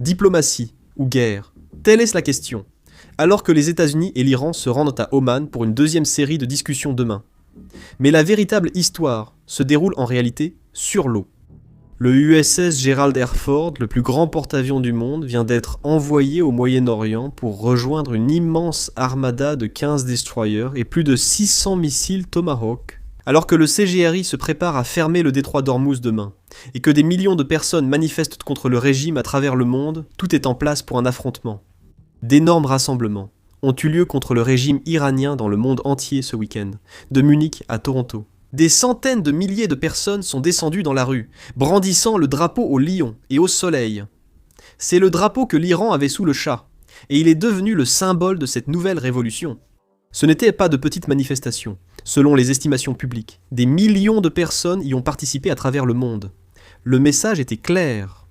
Diplomatie ou guerre? Telle est la question, alors que les États-Unis et l'Iran se rendent à Oman pour une deuxième série de discussions demain. Mais la véritable histoire se déroule en réalité sur l'eau. Le USS Gerald R. Ford, le plus grand porte-avions du monde, vient d'être envoyé au Moyen-Orient pour rejoindre une immense armada de 15 destroyers et plus de 600 missiles Tomahawk. Alors que le CGRI se prépare à fermer le détroit d'Ormuz demain, et que des millions de personnes manifestent contre le régime à travers le monde, tout est en place pour un affrontement. D'énormes rassemblements ont eu lieu contre le régime iranien dans le monde entier ce week-end, de Munich à Toronto. Des centaines de milliers de personnes sont descendues dans la rue, brandissant le drapeau au lion et au soleil. C'est le drapeau que l'Iran avait sous le Shah, et il est devenu le symbole de cette nouvelle révolution. Ce n'était pas de petites manifestations. Selon les estimations publiques, des millions de personnes y ont participé à travers le monde. Le message était clair.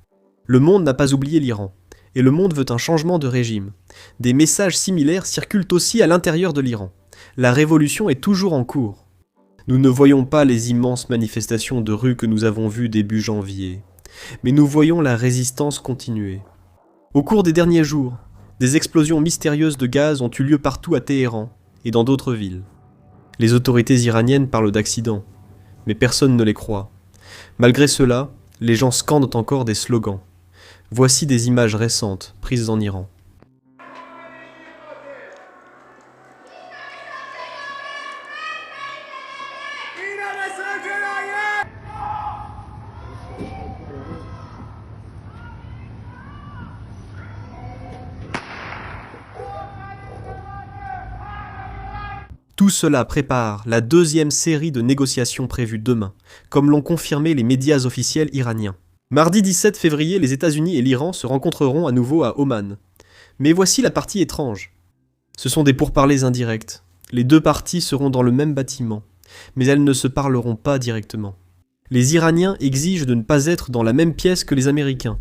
Le monde n'a pas oublié l'Iran, et le monde veut un changement de régime. Des messages similaires circulent aussi à l'intérieur de l'Iran. La révolution est toujours en cours. Nous ne voyons pas les immenses manifestations de rue que nous avons vues début janvier, mais nous voyons la résistance continuer. Au cours des derniers jours, des explosions mystérieuses de gaz ont eu lieu partout à Téhéran et dans d'autres villes. Les autorités iraniennes parlent d'accidents, mais personne ne les croit. Malgré cela, les gens scandent encore des slogans. Voici des images récentes prises en Iran. Tout cela prépare la deuxième série de négociations prévues demain, comme l'ont confirmé les médias officiels iraniens. Mardi 17 février, les États-Unis et l'Iran se rencontreront à nouveau à Oman. Mais voici la partie étrange. Ce sont des pourparlers indirects. Les deux parties seront dans le même bâtiment, mais elles ne se parleront pas directement. Les Iraniens exigent de ne pas être dans la même pièce que les Américains.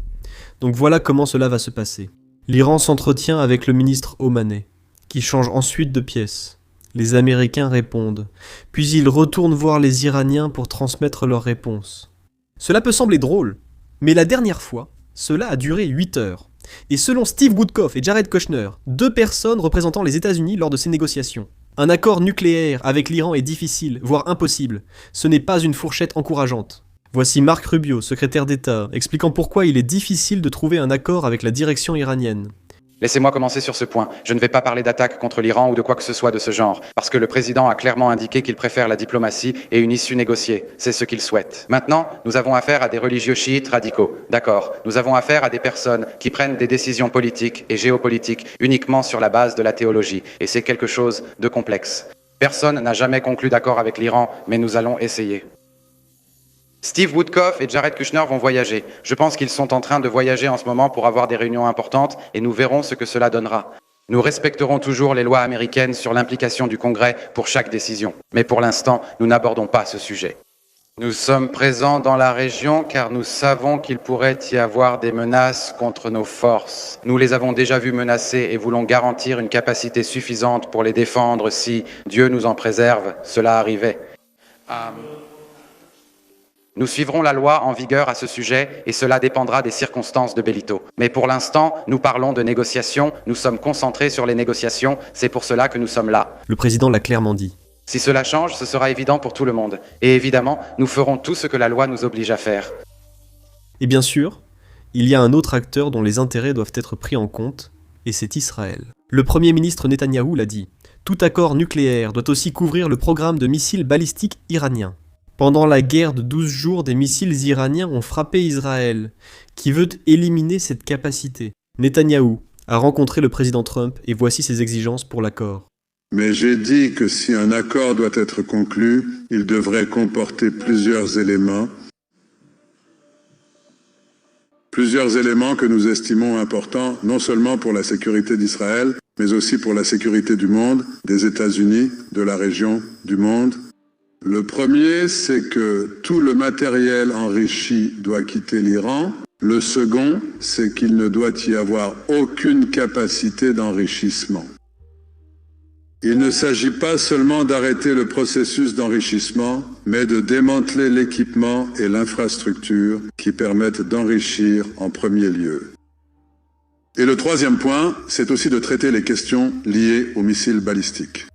Donc voilà comment cela va se passer. L'Iran s'entretient avec le ministre omanais, qui change ensuite de pièce. Les Américains répondent, puis ils retournent voir les Iraniens pour transmettre leurs réponses. Cela peut sembler drôle, mais la dernière fois, cela a duré 8 heures. Et selon Steve Woodcock et Jared Kushner, deux personnes représentant les États-Unis lors de ces négociations, un accord nucléaire avec l'Iran est difficile, voire impossible. Ce n'est pas une fourchette encourageante. Voici Marc Rubio, secrétaire d'État, expliquant pourquoi il est difficile de trouver un accord avec la direction iranienne. Laissez-moi commencer sur ce point. Je ne vais pas parler d'attaque contre l'Iran ou de quoi que ce soit de ce genre, parce que le président a clairement indiqué qu'il préfère la diplomatie et une issue négociée. C'est ce qu'il souhaite. Maintenant, nous avons affaire à des religieux chiites radicaux. D'accord. Nous avons affaire à des personnes qui prennent des décisions politiques et géopolitiques uniquement sur la base de la théologie. Et c'est quelque chose de complexe. Personne n'a jamais conclu d'accord avec l'Iran, mais nous allons essayer. Steve Woodcock et Jared Kushner vont voyager. Je pense qu'ils sont en train de voyager en ce moment pour avoir des réunions importantes et nous verrons ce que cela donnera. Nous respecterons toujours les lois américaines sur l'implication du Congrès pour chaque décision. Mais pour l'instant, nous n'abordons pas ce sujet. Nous sommes présents dans la région car nous savons qu'il pourrait y avoir des menaces contre nos forces. Nous les avons déjà vues menacées et voulons garantir une capacité suffisante pour les défendre si, Dieu nous en préserve, cela arrivait. Nous suivrons la loi en vigueur à ce sujet et cela dépendra des circonstances de Bellito. Mais pour l'instant, nous parlons de négociations, nous sommes concentrés sur les négociations, c'est pour cela que nous sommes là. Le président l'a clairement dit. Si cela change, ce sera évident pour tout le monde. Et évidemment, nous ferons tout ce que la loi nous oblige à faire. Et bien sûr, il y a un autre acteur dont les intérêts doivent être pris en compte, et c'est Israël. Le premier ministre Netanyahou l'a dit. Tout accord nucléaire doit aussi couvrir le programme de missiles balistiques iranien. Pendant la guerre de 12 jours, des missiles iraniens ont frappé Israël, qui veut éliminer cette capacité. Netanyahou a rencontré le président Trump et voici ses exigences pour l'accord. Mais j'ai dit que si un accord doit être conclu, il devrait comporter plusieurs éléments que nous estimons importants, non seulement pour la sécurité d'Israël, mais aussi pour la sécurité du monde, des États-Unis, de la région, du monde. Le premier, c'est que tout le matériel enrichi doit quitter l'Iran. Le second, c'est qu'il ne doit y avoir aucune capacité d'enrichissement. Il ne s'agit pas seulement d'arrêter le processus d'enrichissement, mais de démanteler l'équipement et l'infrastructure qui permettent d'enrichir en premier lieu. Et le troisième point, c'est aussi de traiter les questions liées aux missiles balistiques.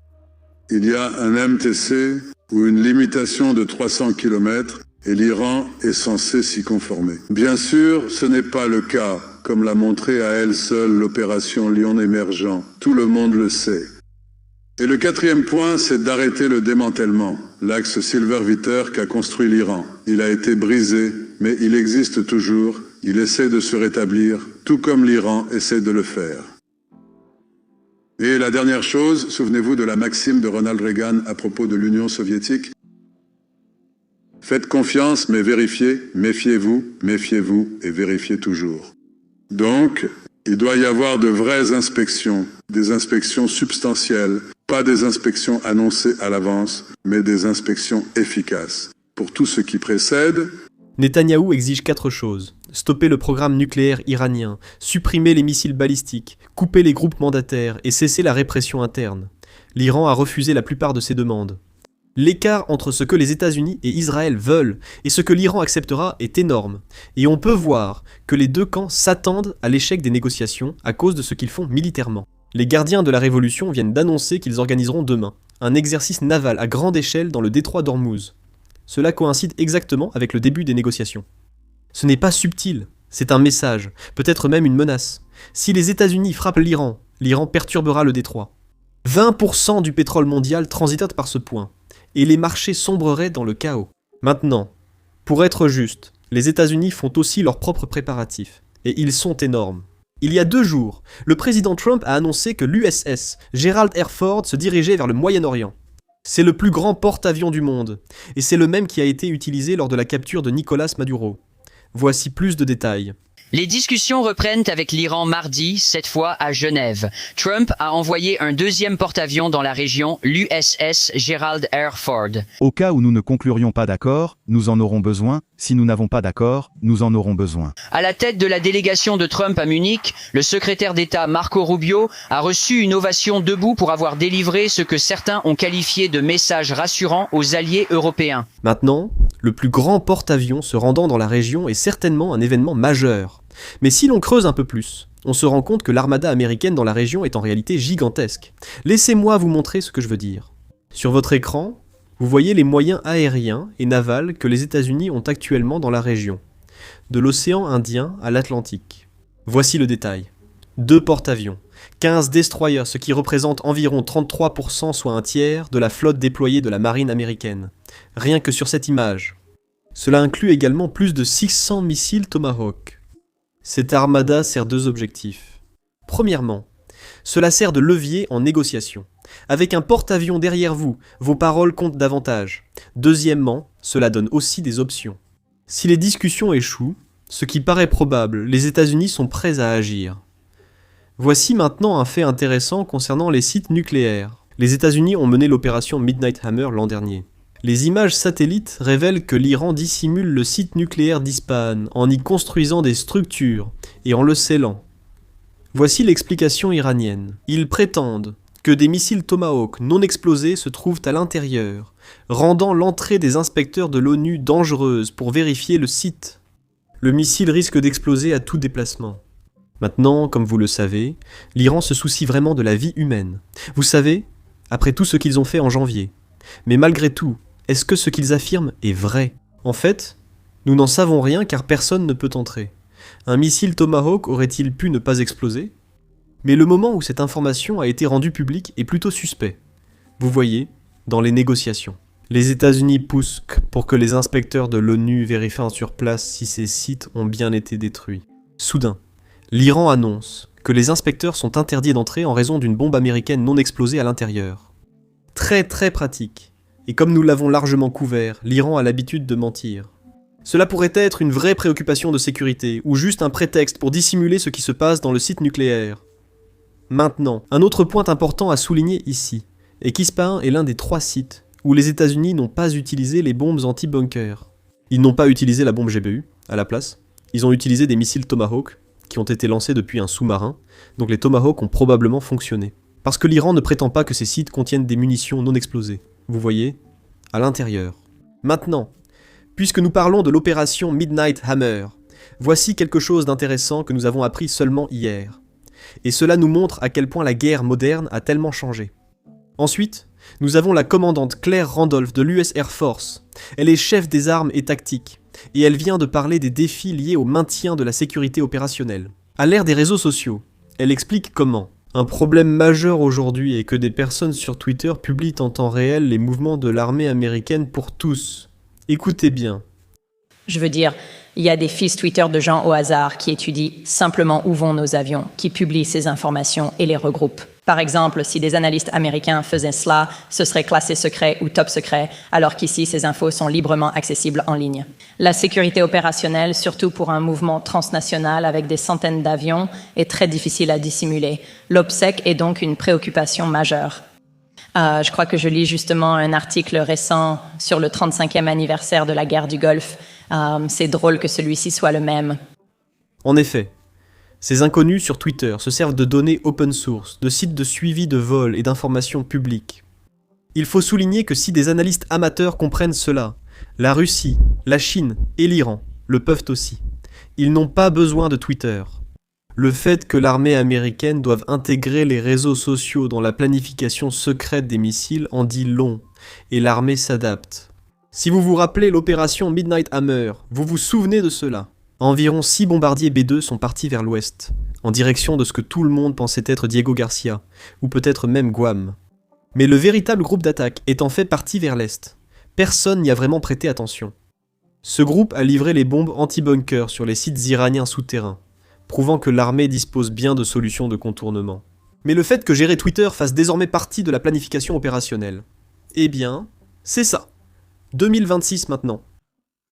Il y a un MTC ou une limitation de 300 km et l'Iran est censé s'y conformer. Bien sûr, ce n'est pas le cas, comme l'a montré à elle seule l'opération Lion émergent. Tout le monde le sait. Et le quatrième point, c'est d'arrêter le démantèlement. L'axe Silver-Vitter qu'a construit l'Iran. Il a été brisé, mais il existe toujours. Il essaie de se rétablir, tout comme l'Iran essaie de le faire. Et la dernière chose, souvenez-vous de la maxime de Ronald Reagan à propos de l'Union soviétique. Faites confiance, mais vérifiez, méfiez-vous et vérifiez toujours. Donc, il doit y avoir de vraies inspections, des inspections substantielles, pas des inspections annoncées à l'avance, mais des inspections efficaces. Pour tout ce qui précède, Netanyahou exige 4 choses. Stopper le programme nucléaire iranien, supprimer les missiles balistiques, couper les groupes mandataires et cesser la répression interne. L'Iran a refusé la plupart de ces demandes. L'écart entre ce que les États-Unis et Israël veulent et ce que l'Iran acceptera est énorme, et on peut voir que les deux camps s'attendent à l'échec des négociations à cause de ce qu'ils font militairement. Les gardiens de la révolution viennent d'annoncer qu'ils organiseront demain un exercice naval à grande échelle dans le détroit d'Ormuz. Cela coïncide exactement avec le début des négociations. Ce n'est pas subtil, c'est un message, peut-être même une menace. Si les États-Unis frappent l'Iran, l'Iran perturbera le détroit. 20% du pétrole mondial transiterait par ce point, et les marchés sombreraient dans le chaos. Maintenant, pour être juste, les États-Unis font aussi leurs propres préparatifs, et ils sont énormes. Il y a 2 jours, le président Trump a annoncé que l'USS Gerald R. Ford se dirigeait vers le Moyen-Orient. C'est le plus grand porte-avions du monde, et c'est le même qui a été utilisé lors de la capture de Nicolás Maduro. Voici plus de détails. Les discussions reprennent avec l'Iran mardi, cette fois à Genève. Trump a envoyé un deuxième porte-avions dans la région, l'USS Gerald R. Ford. Au cas où nous ne conclurions pas d'accord, nous en aurons besoin. Si nous n'avons pas d'accord, nous en aurons besoin. À la tête de la délégation de Trump à Munich, le secrétaire d'État Marco Rubio a reçu une ovation debout pour avoir délivré ce que certains ont qualifié de message rassurant aux alliés européens. Maintenant, le plus grand porte-avions se rendant dans la région est certainement un événement majeur. Mais si l'on creuse un peu plus, on se rend compte que l'armada américaine dans la région est en réalité gigantesque. Laissez-moi vous montrer ce que je veux dire. Sur votre écran, vous voyez les moyens aériens et navals que les États-Unis ont actuellement dans la région, de l'océan Indien à l'Atlantique. Voici le détail. 2 porte-avions, 15 destroyers, ce qui représente environ 33%, soit un tiers, de la flotte déployée de la marine américaine. Rien que sur cette image. Cela inclut également plus de 600 missiles Tomahawk. Cette armada sert 2 objectifs. Premièrement, cela sert de levier en négociation. Avec un porte-avions derrière vous, vos paroles comptent davantage. Deuxièmement, cela donne aussi des options. Si les discussions échouent, ce qui paraît probable, les États-Unis sont prêts à agir. Voici maintenant un fait intéressant concernant les sites nucléaires. Les États-Unis ont mené l'opération Midnight Hammer l'an dernier. Les images satellites révèlent que l'Iran dissimule le site nucléaire d'Ispahan en y construisant des structures et en le scellant. Voici l'explication iranienne. Ils prétendent que des missiles Tomahawk non explosés se trouvent à l'intérieur, rendant l'entrée des inspecteurs de l'ONU dangereuse pour vérifier le site. Le missile risque d'exploser à tout déplacement. Maintenant, comme vous le savez, l'Iran se soucie vraiment de la vie humaine. Vous savez, après tout ce qu'ils ont fait en janvier. Mais malgré tout, est-ce que ce qu'ils affirment est vrai ? En fait, nous n'en savons rien car personne ne peut entrer. Un missile Tomahawk aurait-il pu ne pas exploser ? Mais le moment où cette information a été rendue publique est plutôt suspect. Vous voyez, dans les négociations. Les États-Unis poussent pour que les inspecteurs de l'ONU vérifient sur place si ces sites ont bien été détruits. Soudain, l'Iran annonce que les inspecteurs sont interdits d'entrer en raison d'une bombe américaine non explosée à l'intérieur. Très pratique. Et comme nous l'avons largement couvert, l'Iran a l'habitude de mentir. Cela pourrait être une vraie préoccupation de sécurité, ou juste un prétexte pour dissimuler ce qui se passe dans le site nucléaire. Maintenant, un autre point important à souligner ici, est qu'Ispahan est l'un des 3 sites où les États-Unis n'ont pas utilisé les bombes anti-bunker. Ils n'ont pas utilisé la bombe GBU, à la place. Ils ont utilisé des missiles Tomahawk, qui ont été lancés depuis un sous-marin, donc les Tomahawk ont probablement fonctionné. Parce que l'Iran ne prétend pas que ces sites contiennent des munitions non explosées. Vous voyez ? À l'intérieur. Maintenant, puisque nous parlons de l'opération Midnight Hammer, voici quelque chose d'intéressant que nous avons appris seulement hier. Et cela nous montre à quel point la guerre moderne a tellement changé. Ensuite, nous avons la commandante Claire Randolph de l'US Air Force. Elle est chef des armes et tactiques, et elle vient de parler des défis liés au maintien de la sécurité opérationnelle. À l'ère des réseaux sociaux, elle explique comment. Un problème majeur aujourd'hui est que des personnes sur Twitter publient en temps réel les mouvements de l'armée américaine pour tous. Écoutez bien. Je veux dire, il y a des fils Twitter de gens au hasard qui étudient simplement où vont nos avions, qui publient ces informations et les regroupent. Par exemple, si des analystes américains faisaient cela, ce serait classé secret ou top secret, alors qu'ici, ces infos sont librement accessibles en ligne. La sécurité opérationnelle, surtout pour un mouvement transnational avec des centaines d'avions, est très difficile à dissimuler. L'OPSEC est donc une préoccupation majeure. Je crois que je lis justement un article récent sur le 35e anniversaire de la guerre du Golfe. C'est drôle que celui-ci soit le même. En effet, ces inconnus sur Twitter se servent de données open source, de sites de suivi de vols et d'informations publiques. Il faut souligner que si des analystes amateurs comprennent cela, la Russie, la Chine et l'Iran le peuvent aussi. Ils n'ont pas besoin de Twitter. Le fait que l'armée américaine doive intégrer les réseaux sociaux dans la planification secrète des missiles en dit long, et l'armée s'adapte. Si vous vous rappelez l'opération Midnight Hammer, vous vous souvenez de cela. Environ 6 bombardiers B-2 sont partis vers l'ouest, en direction de ce que tout le monde pensait être Diego Garcia, ou peut-être même Guam. Mais le véritable groupe d'attaque est en fait parti vers l'est. Personne n'y a vraiment prêté attention. Ce groupe a livré les bombes anti-bunker sur les sites iraniens souterrains, prouvant que l'armée dispose bien de solutions de contournement. Mais le fait que gérer Twitter fasse désormais partie de la planification opérationnelle, eh bien, c'est ça. 2026 maintenant.